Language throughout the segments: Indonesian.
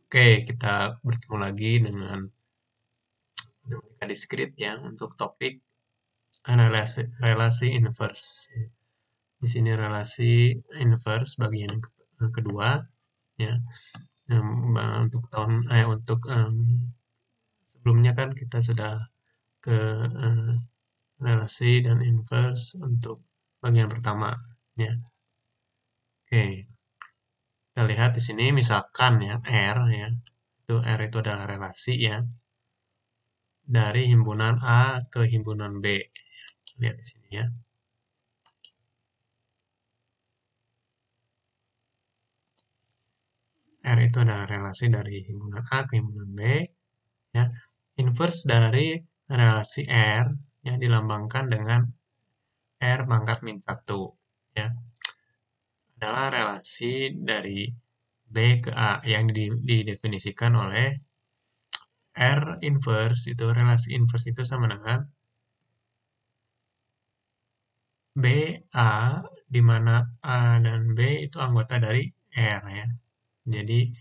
Oke, kita bertemu lagi dengan matematika diskrit ya untuk topik relasi inverse. Di sini relasi inverse bagian yang kedua ya. Untuk sebelumnya kan kita sudah ke relasi dan inverse untuk bagian pertama ya. Oke. Kita lihat di sini misalkan ya R ya. R itu adalah relasi ya dari himpunan A ke himpunan B. Lihat di sini ya. R itu adalah relasi dari himpunan A ke himpunan B. Ya. Inverse dari relasi R yang dilambangkan dengan R pangkat min 1. Ya. Adalah relasi dari B ke A yang didefinisikan oleh R inverse itu, relasi inverse itu sama dengan BA, di mana A dan B itu anggota dari R ya. Jadi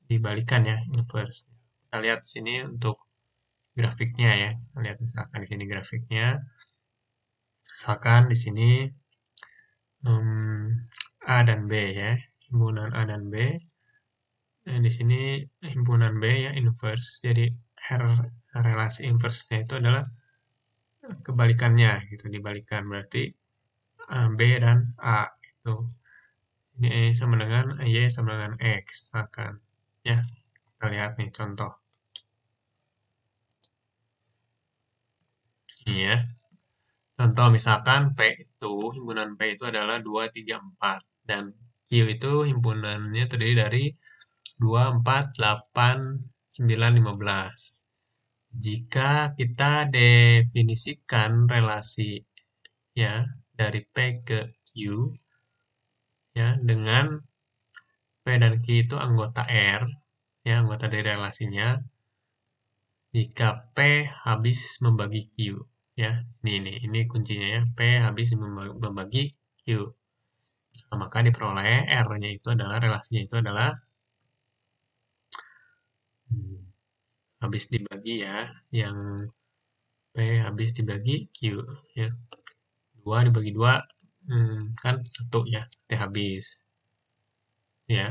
dibalikan ya, inverse. Kita lihat sini untuk grafiknya ya. Kita lihat misalkan di sini grafiknya. Misalkan di sini A dan B ya, himpunan A dan B. Di sini himpunan B ya, inverse. Jadi relasi inverse-nya itu adalah kebalikannya gitu, dibalikan. Berarti B dan A itu. Ini sama dengan Y sama dengan X, misalkan. Ya, kita lihat nih contoh. Ini ya. Contoh misalkan P itu, himpunan P itu adalah 2, 3, 4. Dan Q itu himpunannya terdiri dari 2, 4, 8, 9, 15. Jika kita definisikan relasi ya dari P ke Q ya dengan P dan Q itu anggota R ya, anggota dari relasinya. Jika P habis membagi Q ya, ini kuncinya ya, P habis membagi Q. Nah, maka diperoleh R-nya itu adalah, relasinya itu adalah habis dibagi ya, yang P habis dibagi Q ya. 2 dibagi 2 kan 1 ya, T habis ya.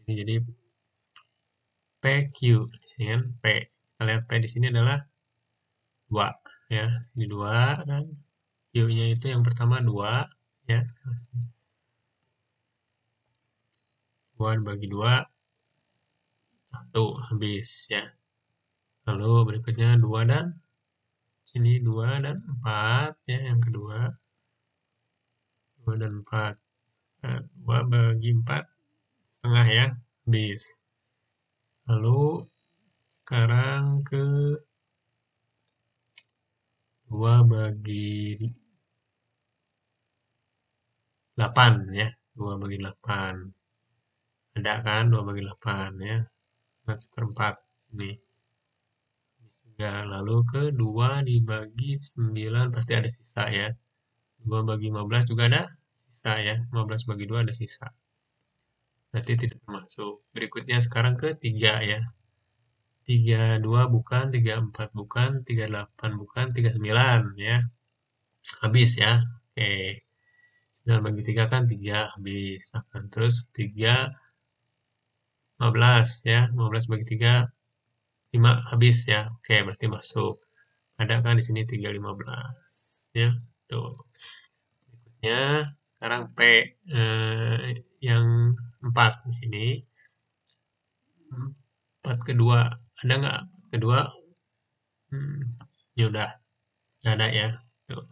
Jadi PQ di sini kan P. Kita lihat P di sini adalah 2 ya. Di 2 kan Q-nya itu yang pertama 2 ya. 2 dibagi 2 1 habis ya. Lalu berikutnya 2 dan sini 2 dan 4 ya, yang kedua 2 dan 4. Nah, 2 bagi 4 setengah ya, habis. Lalu sekarang ke 2 bagi 8 ya, 2 bagi 8. Ada kan 2 bagi 8 ya, 1/4 sini. Ya, lalu ke 2 dibagi 9 pasti ada sisa ya. 2 bagi 15 juga ada sisa ya, 15 bagi 2 ada sisa. Berarti tidak termasuk. Berikutnya sekarang ke 3 ya. 32 bukan, 34 bukan, 38 bukan, 39 ya. Habis ya. Oke. 9 bagi 3 kan 3 habis. Akan terus 3 15 ya. 15 bagi 3 5 habis ya. Oke, berarti masuk. Ada kan di sini 3 15 ya. Tuh. Berikutnya sekarang P yang 4 di sini. 4 kedua. Ada nggak kedua? Ya udah. Nggak ada ya. Tuh.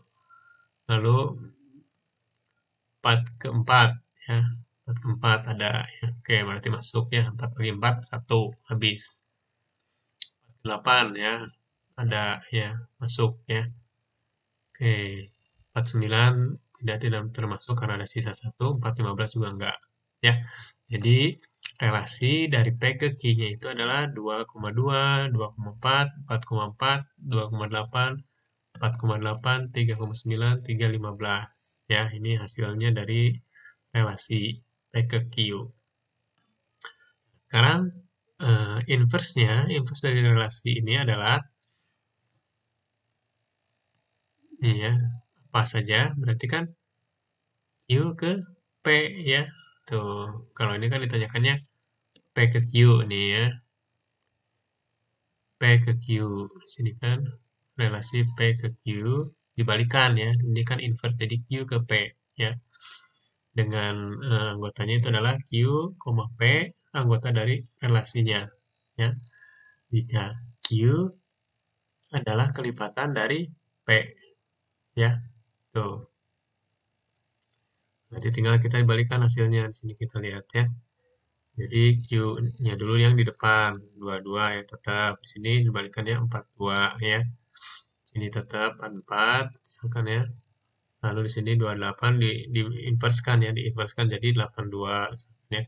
Lalu 4 ke 4 ya. 4 ke 4 ada ya. Oke, berarti masuk ya. 4 bagi 4 1 habis. 8 ya. Ada ya, masuk ya. Oke. 49 tidak termasuk karena ada sisa 1. 415 juga enggak ya. Jadi relasi dari P ke Q-nya itu adalah 2,2, 2,4, 4,4, 2,8, 4,8, 3,9, 3,15 ya. Ini hasilnya dari relasi P ke Q. sekarang inverse dari relasi ini adalah ini ya, apa saja, berarti kan Q ke P ya. Tuh, kalau ini kan ditanyakannya P ke Q nih ya. P ke Q. Sini kan relasi P ke Q dibalikan ya. Ini kan inverse jadi Q ke P ya. Dengan anggotanya itu adalah Q, P, anggota dari relasinya ya. Jika Q adalah kelipatan dari P ya. Tuh. Nanti tinggal kita balikan hasilnya. Di sini kita lihat ya. Jadi Q-nya dulu yang di depan, 22 ya tetap. Di sini dibalikannya 42 ya. Ini tetap 44 misalkan ya. Lalu di sini 28 diinverskan ya, diinverskan jadi 82 ya.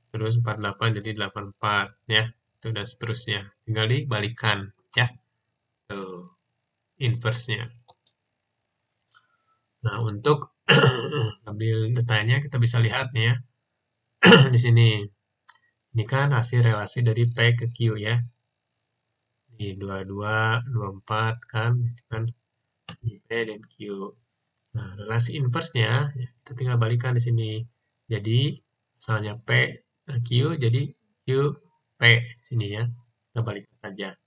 Terus 48 jadi 84 ya. Itu dan seterusnya. Tinggal dibalikan ya. Tuh, inverse-nya. Nah, untuk ambil detailnya kita bisa lihat nih ya. Di sini. Ini kan hasil relasi dari P ke Q ya. Di 22, 24 kan, itu kan di P dan Q. Nah, relasi inverse-nya ya, kita tinggal balikan di sini. Jadi, misalnya P Q jadi Q P sini ya. Kita balikan saja.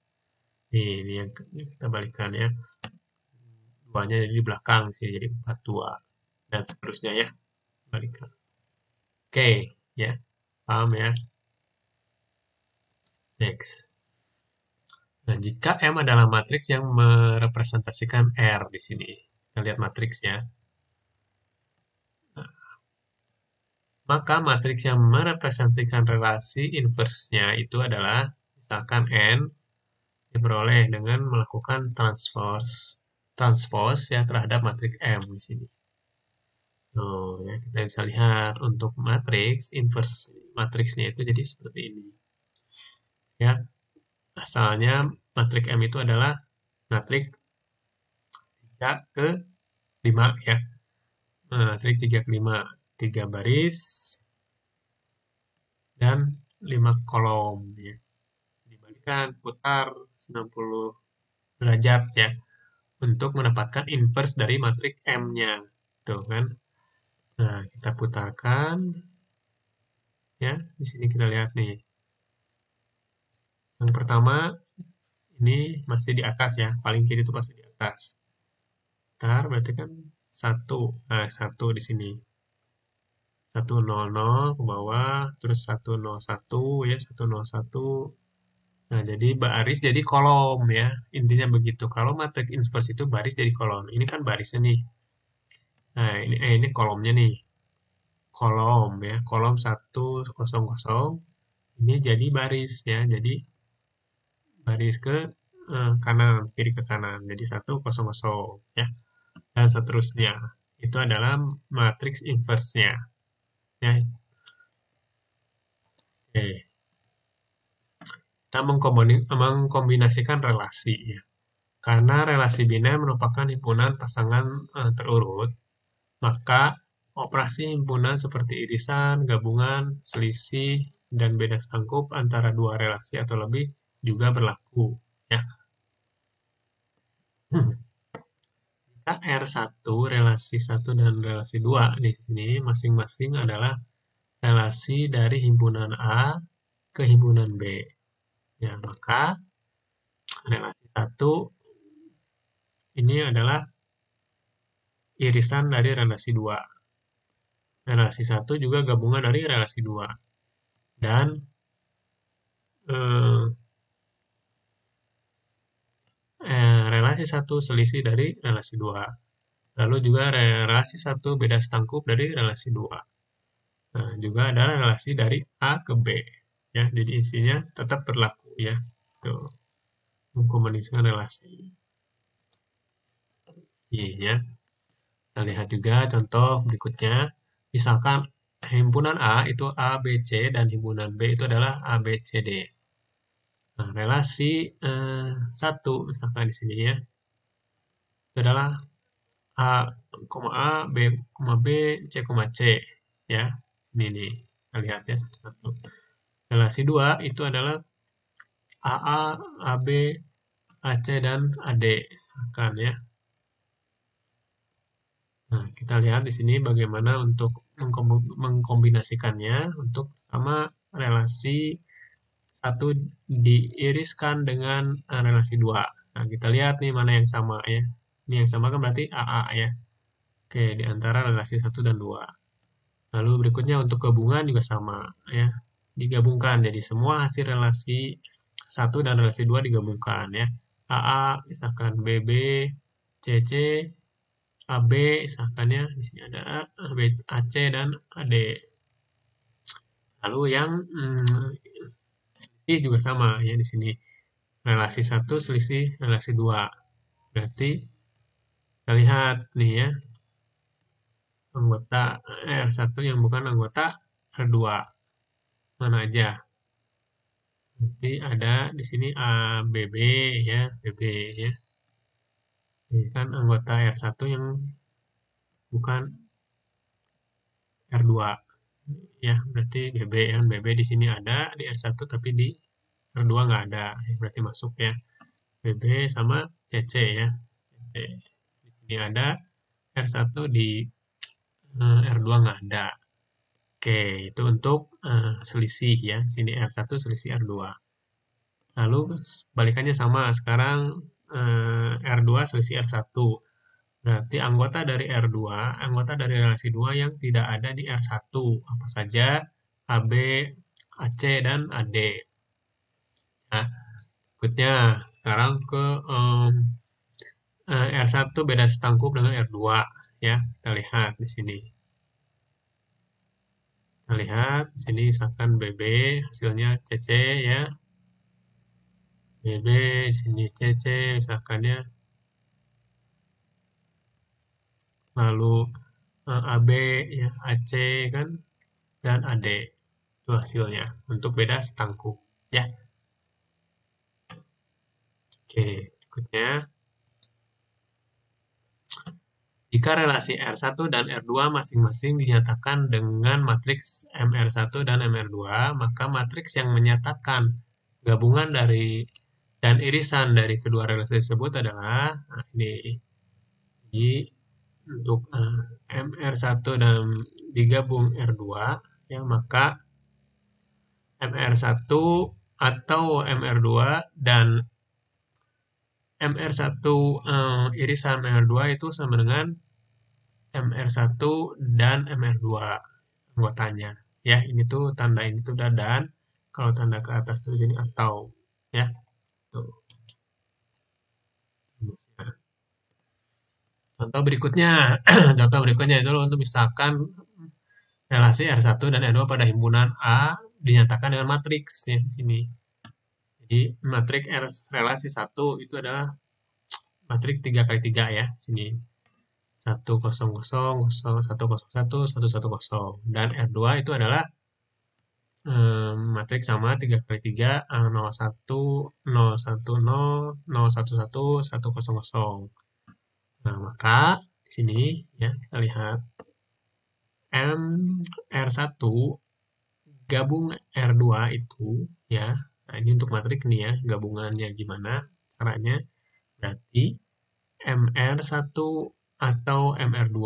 Ini yang kita balikan ya. Duanya jadi di belakang sini jadi 42 dan seterusnya ya. Balikan. Oke, ya. Paham ya? Next. Nah, jika M adalah matriks yang merepresentasikan R di sini. Kita lihat matriksnya. Nah, maka matriks yang merepresentasikan relasi inverse-nya itu adalah misalkan N diperoleh dengan melakukan transpose ya terhadap matriks M di sini. Oh, ya, kita bisa lihat untuk matriks inverse matriksnya itu jadi seperti ini. Ya, asalnya matriks M itu adalah matriks 3 ke 5 ya. Nah, trik 3 ke 5. 3 baris dan 5 kolom. Ya. Dibalikan, putar 90 derajat ya. Untuk mendapatkan inverse dari matriks M-nya. Tuh kan. Nah, kita putarkan. Ya, di sini kita lihat nih. Yang pertama, ini masih di atas ya. Paling kiri itu pasti di atas. Putar, berarti kan 1. Nah, 1 di sini. 100 ke bawah, terus 101 ya, 101. Nah, jadi baris jadi kolom ya. Intinya begitu. Kalau matriks inverse itu baris jadi kolom. Ini kan barisnya nih. Nah, ini kolomnya nih. Kolom ya, kolom 100. Ini jadi baris ya. Jadi baris ke kanan, kiri ke kanan. Jadi 100 ya. Dan seterusnya. Itu adalah matriks inverse-nya. Ya. Oke. Kita mengkombinasikan relasi ya. Karena relasi biner merupakan himpunan pasangan terurut, maka operasi himpunan seperti irisan, gabungan, selisih, dan beda setangkup antara dua relasi atau lebih juga berlaku. Ya. Jika R1, relasi 1 dan relasi 2 di sini masing-masing adalah relasi dari himpunan A ke himpunan B. Ya, maka relasi 1 ini adalah irisan dari relasi 2. Relasi 1 juga gabungan dari relasi 2. Dan relasi 1 selisih dari relasi 2. Lalu juga relasi 1 beda setangkup dari relasi 2. Nah, juga ada relasi dari A ke B. Ya, jadi isinya tetap berlaku ya. Tuh. Mengkomunikasikan relasi. Iya. Kita lihat juga contoh berikutnya. Misalkan himpunan A itu A, B, C dan himpunan B itu adalah A, B, C, D. Nah, relasi 1 misalkan di sini ya. Itu adalah A, A, B, C, C. Ya, sini nih. Kita lihat ya. 1. Relasi 2 itu adalah AA, AB, AC, dan AD. Misalkan ya. Nah, kita lihat di sini bagaimana untuk mengkombinasikannya untuk sama relasi 1 diiriskan dengan relasi 2. Nah, kita lihat nih mana yang sama ya. Ini yang sama kan berarti AA ya. Oke, di antara relasi 1 dan 2. Lalu berikutnya untuk gabungan juga sama ya. Digabungkan jadi semua hasil relasi 1 dan relasi 2 digabungkan ya. AA misalkan BB, CC, AB misalkan ya. Di sini ada AC dan AD. Lalu yang selisih juga sama ya di sini. Relasi 1 selisih relasi 2. Berarti kita lihat nih ya. Anggota R1 yang bukan anggota R2. Mana aja? Nanti ada di sini ABB ya, BB ya. Ini kan anggota R1 yang bukan R2 ya, berarti BB ya. BB di sini ada di R1 tapi di R2 nggak ada, berarti masuk ya. BB sama CC ya. CC. Di sini ada R1 di R2 nggak ada. Oke, itu untuk selisih ya. Sini R1 selisih R2. Lalu balikannya sama. Sekarang R2 selisih R1. Berarti anggota dari R2, anggota dari relasi 2 yang tidak ada di R1. Apa saja? AB, AC, dan AD. Nah, berikutnya sekarang ke R1 beda setangkup dengan R2 ya. Kita lihat di sini. Kita lihat di sini misalkan BB hasilnya CC ya. BB di sini CC misalkan ya. Lalu AB ya, AC kan dan AD. Itu hasilnya untuk beda setangkup ya. Oke, berikutnya. Jika relasi R1 dan R2 masing-masing dinyatakan dengan matriks MR1 dan MR2, maka matriks yang menyatakan gabungan dari dan irisan dari kedua relasi tersebut adalah ini. Jadi untuk MR1 dan digabung R2 ya, maka MR1 atau MR2 dan MR1 irisan MR2 itu sama dengan MR1 dan MR2 anggotanya. Ya, ini tuh tanda ini tuh dan kalau tanda ke atas tuh jadi atau ya. Tuh. Contoh berikutnya, contoh berikutnya itu untuk misalkan relasi R1 dan R2 pada himpunan A dinyatakan dengan matriks ya di sini. Jadi matriks R relasi 1 itu adalah matriks 3 kali 3 ya, sini. 100, 101, 110 dan R2 itu adalah matriks sama 3 kali 3 01 010 011 100. Nah, maka di sini ya kita lihat R1 gabung R2 itu ya. Nah, ini untuk matriks nih ya, gabungannya gimana caranya? Berarti MR1 atau MR2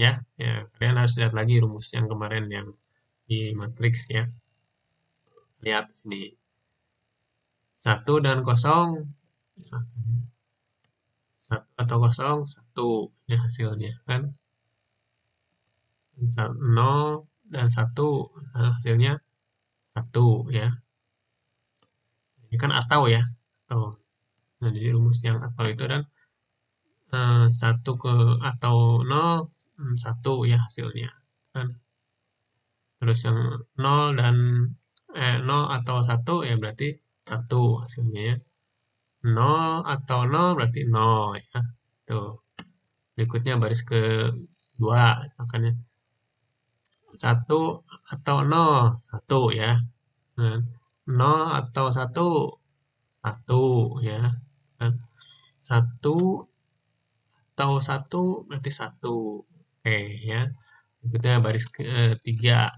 ya. Ya, kalian harus lihat lagi rumus yang kemarin yang di matriks ya. Lihat sini. 1 dan 0 1 atau 0 1 ya hasilnya kan. 0 dan 1 nah, hasilnya 1 ya. Ini kan atau ya. Atau. Nah, jadi rumus yang atau itu dan 1 ke atau 0 1 ya hasilnya kan. Terus yang 0 dan 0 atau 1 ya berarti 1 hasilnya ya. 0 atau 0 berarti 0 ya. Tuh. Berikutnya baris kedua misalkan ya. 1 atau 0 1 ya. 0 atau 1 1 ya. 1 atau 1 berarti 1. Oke ya. Berikutnya baris ketiga